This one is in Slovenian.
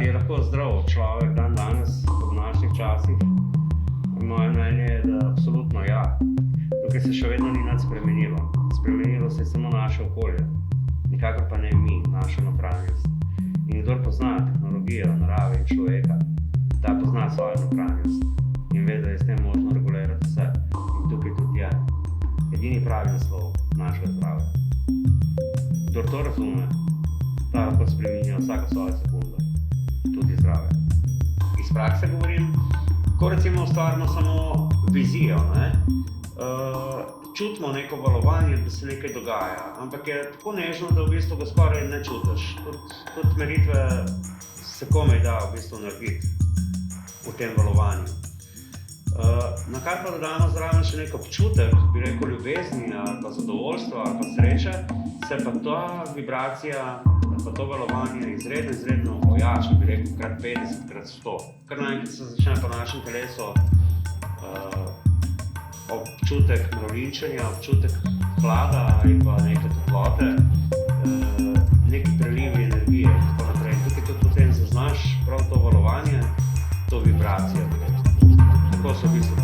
Ali je lahko zdrav človek dan danes, v naših časih? Moje mnenje je, da absolutno ja. Tukaj se še vedno ni nič spremenilo. Spremenilo se je samo naše okolje, nikakor pa ne mi, naša notranjost. In kdor pozna tehnologijo, narave in človeka, ta pozna svojo notranjost in ve, da je s tem možno regulirati vse. In tukaj tudi je edini pravi naslov našega zdravja. Kdor to razume, ta lahko spreminja vsako svojo sekundo, tudi zdravje. Iz prakse govorim, ko recimo ustvarimo samo vizijo, čutimo neko valovanje, da se nekaj dogaja, ampak je tako nežno, da v bistvu ga skoraj ne čutiš. Tudi meritve se komaj da v bistvu narediti v tem valovanju. Na kar pa dodamo zraven še nek občutek, bi rekel ljubezni, ali pa zadovoljstva, ali pa sreče, se pa ta vibracija, pa to valovanje izredno ojača, bi rekel krat 50, krat 100. Kar naenkrat se začne po našem telesu občutek mravljinčenja, občutek hlada ali pa neke toplote, neki prelivi energije in tako naprej. Tukaj tudi potem zaznaš prav to valovanje, to vibracijo. Tako so v bistvu